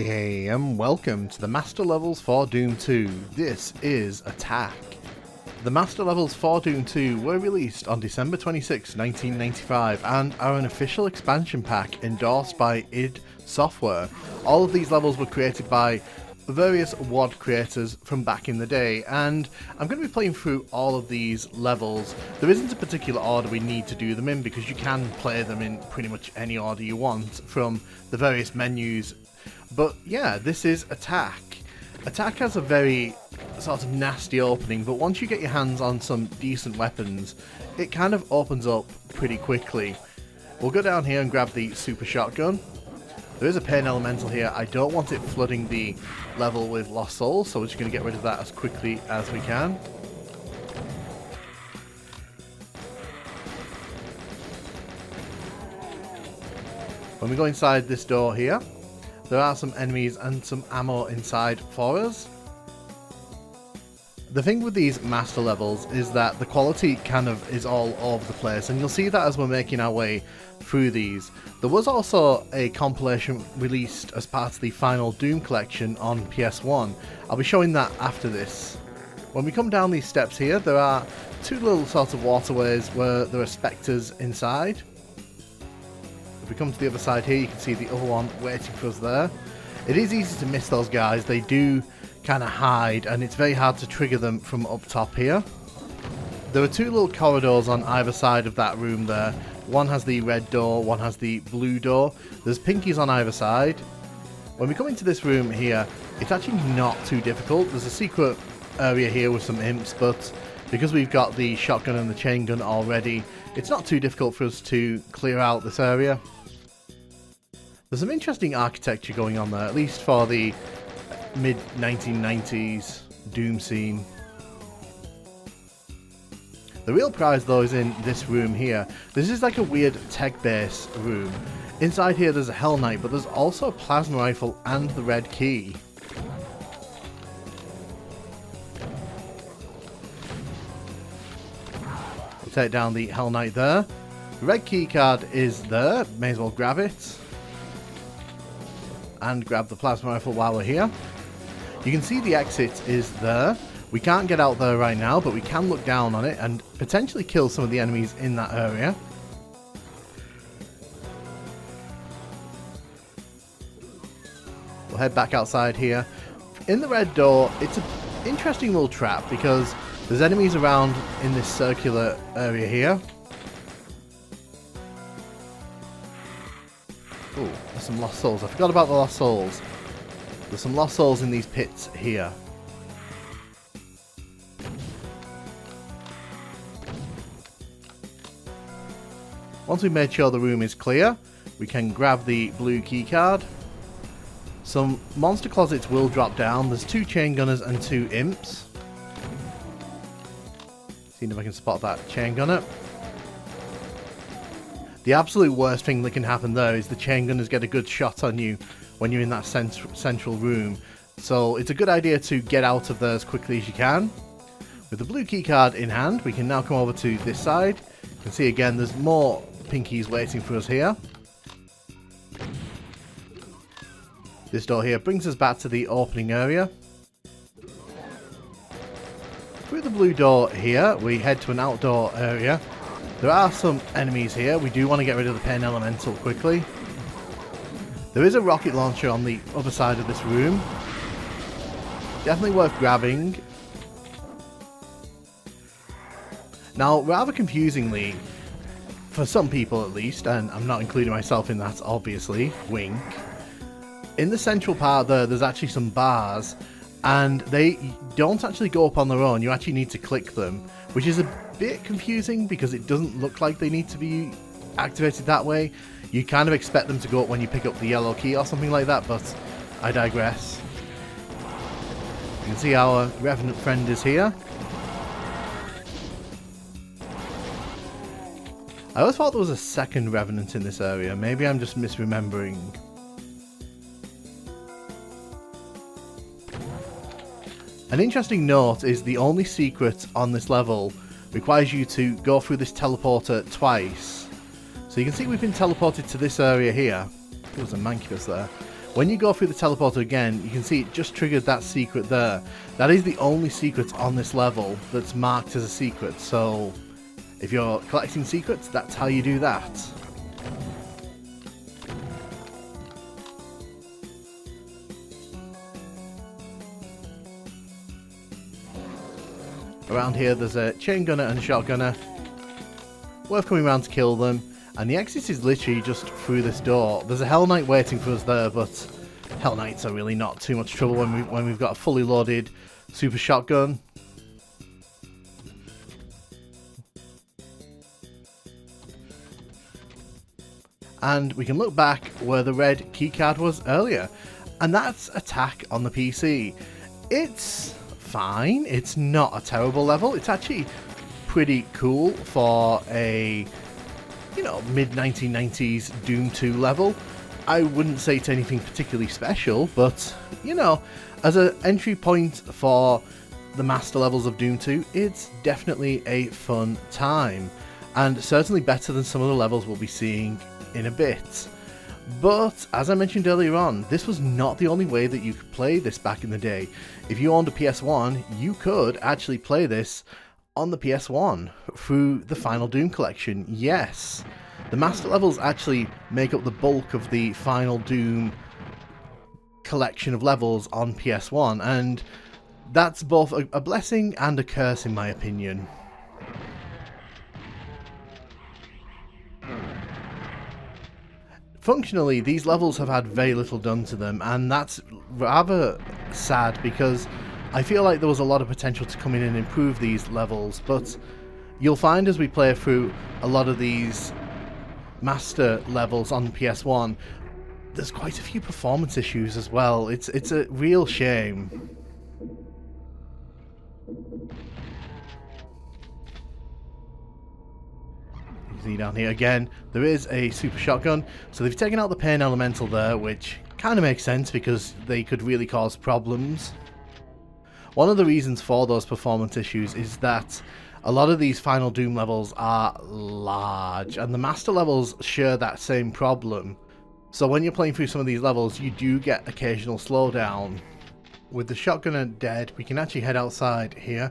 Hey, and welcome to the Master Levels for Doom 2. This is Attack. The Master Levels for Doom 2 were released on December 26, 1995 and are an official expansion pack endorsed by id Software. All of these levels were created by various WOD creators from back in the day, and I'm going to be playing through all of these levels. There isn't a particular order we need to do them in because you can play them in pretty much any order you want from the various menus. But yeah, this is Attack. Attack has a very sort of nasty opening, but once you get your hands on some decent weapons, it kind of opens up pretty quickly. We'll go down here and grab the super shotgun. There is a pain elemental here. I don't want it flooding the level with lost souls, so we're just going to get rid of that as quickly as we can. When we go inside this door here, there are some enemies and some ammo inside for us. The thing with these master levels is that the quality kind of is all over the place, and you'll see that as we're making our way through these. There was also a compilation released as part of the final Doom collection on PS1. I'll be showing that after this. When we come down these steps here, there are two little sorts of waterways where there are spectres inside. If we come to the other side here, you can see the other one waiting for us there. It is easy to miss those guys. They do kind of hide, and it's very hard to trigger them from up top here. There are two little corridors on either side of that room there. One has the red door, one has the blue door. There's pinkies on either side. When we come into this room here, it's actually not too difficult. There's a secret area here with some imps, but because we've got the shotgun and the chain gun already, it's not too difficult for us to clear out this area. There's some interesting architecture going on there, at least for the mid-1990s Doom scene. The real prize though is in this room here. This is like a weird tech base room. Inside here there's a Hell Knight, but there's also a plasma rifle and the red key. We'll take down the Hell Knight there. The red key card is there, may as well grab it. And grab the plasma rifle while we're here. You can see the exit is there. We can't get out there right now, but we can look down on it and potentially kill some of the enemies in that area. We'll head back outside here. In the red door, it's an interesting little trap because there's enemies around in this circular area here. Oh, there's some lost souls. I forgot about the lost souls. There's some lost souls in these pits here. Once we've made sure the room is clear, we can grab the blue key card. Some monster closets will drop down. There's two chain gunners and two imps. Seeing if I can spot that chain gunner. The absolute worst thing that can happen there is the chain gunners get a good shot on you when you're in that central room. So it's a good idea to get out of there as quickly as you can. With the blue key card in hand, we can now come over to this side. You can see again there's more pinkies waiting for us here. This door here brings us back to the opening area. Through the blue door here, we head to an outdoor area. There are some enemies here. We do want to get rid of the pain elemental quickly. There is a rocket launcher on the other side of this room. Definitely worth grabbing. Now, rather confusingly, for some people at least, and I'm not including myself in that obviously, wink, in the central part there's actually some bars, and they don't actually go up on their own. You actually need to click them, which is a bit confusing because it doesn't look like they need to be activated that way. You kind of expect them to go up when you pick up the yellow key or something like that, but I digress. You can see our Revenant friend is here. I always thought there was a second Revenant in this area. Maybe I'm just misremembering. An interesting note is the only secret on this level requires you to go through this teleporter twice. So you can see we've been teleported to this area here. There was a mancubus there. When you go through the teleporter again, you can see it just triggered that secret there. That is the only secret on this level that's marked as a secret, so if you're collecting secrets, that's how you do that. Around here there's a chain gunner and a shotgunner. Worth coming around to kill them. And the exit is literally just through this door. There's a Hell Knight waiting for us there, but Hell Knights are really not too much trouble when we've got a fully loaded super shotgun. And we can look back where the red keycard was earlier. And that's attack on the PC. It's fine. It's not a terrible level. It's actually pretty cool for a, you know, mid-1990s Doom 2 level. I wouldn't say it's anything particularly special, but, you know, as an entry point for the master levels of Doom 2, it's definitely a fun time. And certainly better than some of the levels we'll be seeing in a bit. But, as I mentioned earlier on, this was not the only way that you could play this back in the day. If you owned a PS1, you could actually play this on the PS1 through the Final Doom collection. Yes, the master levels actually make up the bulk of the Final Doom collection of levels on PS1, and that's both a blessing and a curse in my opinion. Functionally, these levels have had very little done to them, and that's rather sad because I feel like there was a lot of potential to come in and improve these levels, but you'll find as we play through a lot of these master levels on PS1, there's quite a few performance issues as well. It's a real shame. You see down here again, there is a super shotgun, so they've taken out the pain elemental there, which kind of makes sense because they could really cause problems. One of the reasons for those performance issues is that a lot of these Final Doom levels are large, and the master levels share that same problem. So when you're playing through some of these levels, you do get occasional slowdown. With the shotgunner dead, we can actually head outside here.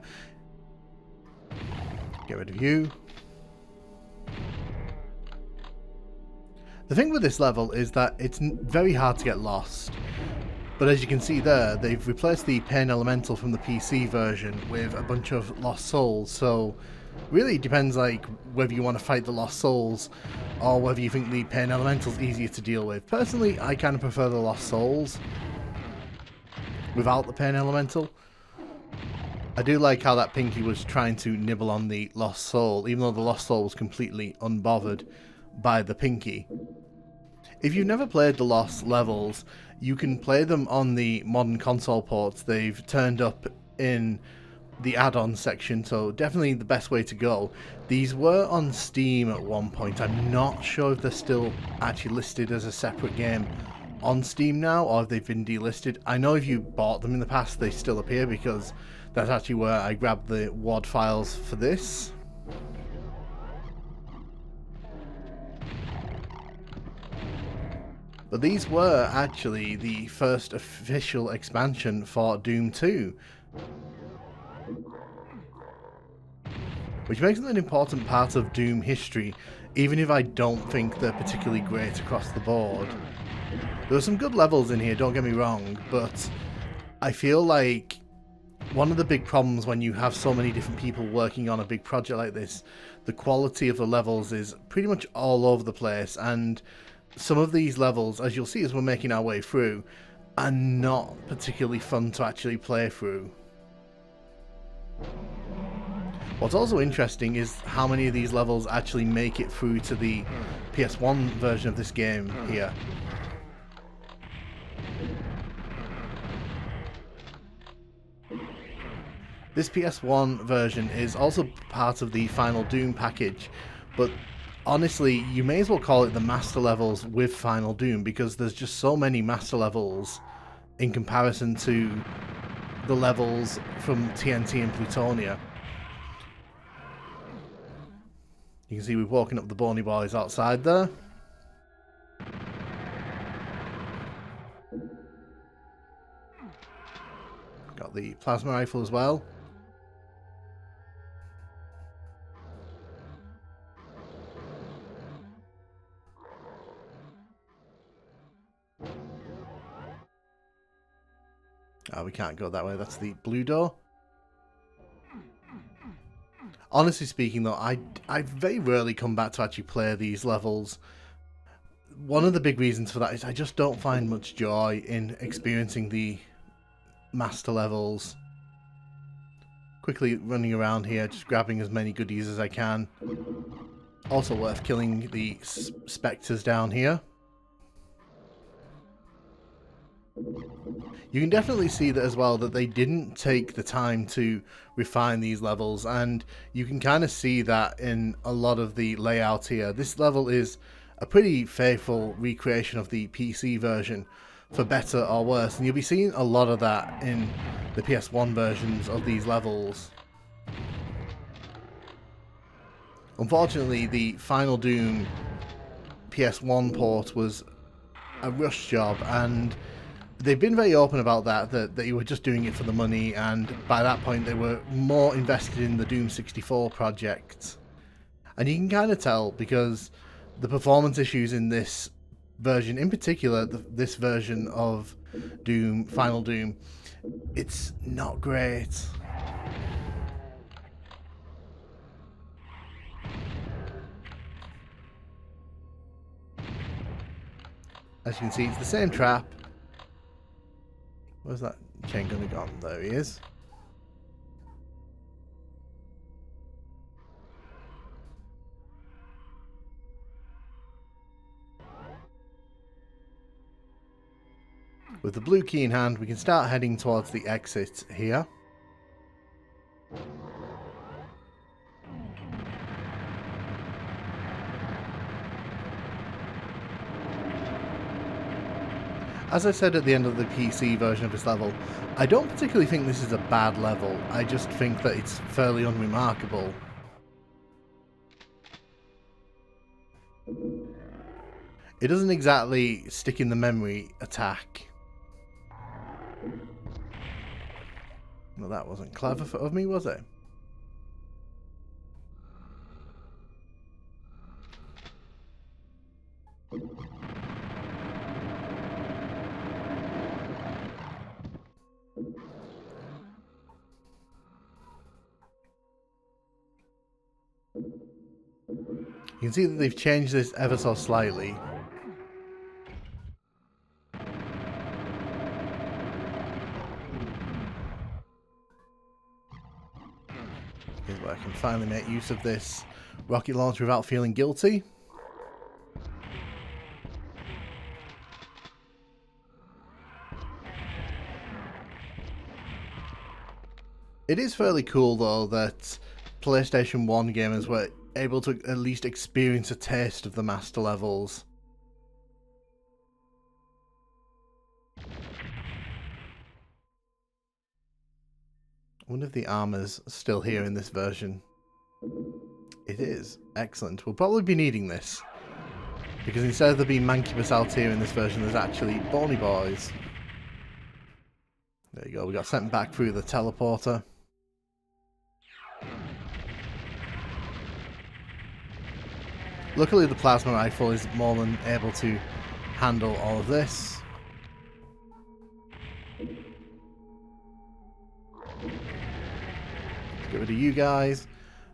Get rid of you. The thing with this level is that it's very hard to get lost. But as you can see there, they've replaced the Pain Elemental from the PC version with a bunch of Lost Souls, so really it depends like whether you want to fight the Lost Souls or whether you think the Pain Elemental's easier to deal with. Personally, I kind of prefer the Lost Souls without the Pain Elemental. I do like how that Pinky was trying to nibble on the Lost Soul, even though the Lost Soul was completely unbothered by the Pinky. If you've never played the Lost levels, you can play them on the modern console ports. They've turned up in the add-on section, so definitely the best way to go. These were on Steam at one point. I'm not sure if they're still actually listed as a separate game on Steam now, or if they've been delisted. I know if you bought them in the past, they still appear, because that's actually where I grabbed the WAD files for this. But these were actually the first official expansion for Doom 2. Which makes them an important part of Doom history, even if I don't think they're particularly great across the board. There are some good levels in here, don't get me wrong, but I feel like one of the big problems when you have so many different people working on a big project like this, the quality of the levels is pretty much all over the place, and some of these levels, as you'll see as we're making our way through, are not particularly fun to actually play through. What's also interesting is how many of these levels actually make it through to the PS1 version of this game here. This PS1 version is also part of the Final Doom package, but honestly, you may as well call it the master levels with Final Doom, because there's just so many master levels in comparison to the levels from TNT and Plutonia. You can see we've woken up the Bony Boys outside there. the plasma rifle as well. Oh, we can't go that way. That's the blue door. Honestly speaking, though, I very rarely come back to actually play these levels. One of the big reasons for that is I just don't find much joy in experiencing the master levels. Quickly running around here, just grabbing as many goodies as I can. Also worth killing the spectres down here. You can definitely see that as well, that they didn't take the time to refine these levels, and you can kind of see that in a lot of the layout here. This level is a pretty faithful recreation of the PC version, for better or worse, and you'll be seeing a lot of that in the PS1 versions of these levels. Unfortunately, the final Doom PS1 port was a rush job, and they've been very open about that they were just doing it for the money, and by that point they were more invested in the Doom 64 project. And you can kind of tell, because the performance issues in this version, in particular this version of Doom, Final Doom, it's not great. As you can see, it's the same trap. Where's that chain gunner gone? There he is. With the blue key in hand, we can start heading towards the exit here. As I said at the end of the PC version of this level, I don't particularly think this is a bad level. I just think that it's fairly unremarkable. It doesn't exactly stick in the memory attack. Well, that wasn't clever of me, was it? You can see that they've changed this ever so slightly. Here's where I can finally make use of this rocket launcher without feeling guilty. It is fairly cool though that PlayStation 1 gamers were able to at least experience a taste of the master levels. I wonder if the armor's still here in this version. It is. Excellent. We'll probably be needing this, because instead of there being Mancubus out here in this version, there's actually Bony Boys. There you go, we got sent back through the teleporter. Luckily the plasma rifle is more than able to handle all of this. Let's get rid of you guys.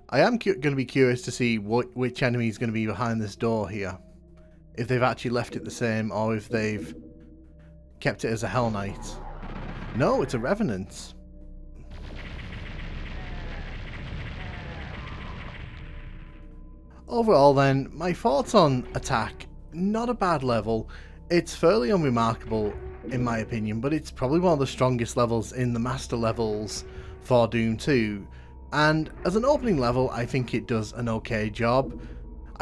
I am going to be curious to see which enemy is going to be behind this door here. If they've actually left it the same, or if they've kept it as a Hell Knight. No, it's a Revenant. Overall then, my thoughts on Attack, not a bad level. It's fairly unremarkable in my opinion, but it's probably one of the strongest levels in the master levels for Doom 2. And as an opening level, I think it does an okay job.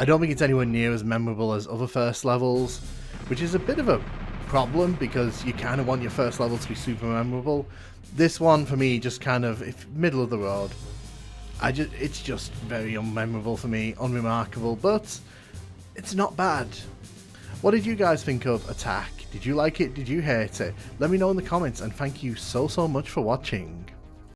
I don't think it's anywhere near as memorable as other first levels, which is a bit of a problem because you kind of want your first level to be super memorable. This one for me just kind of, if middle of the road. It's just very unmemorable for me, unremarkable, but it's not bad. What did you guys think of Attack? Did you like it? Did you hate it? Let me know in the comments, and thank you so much for watching.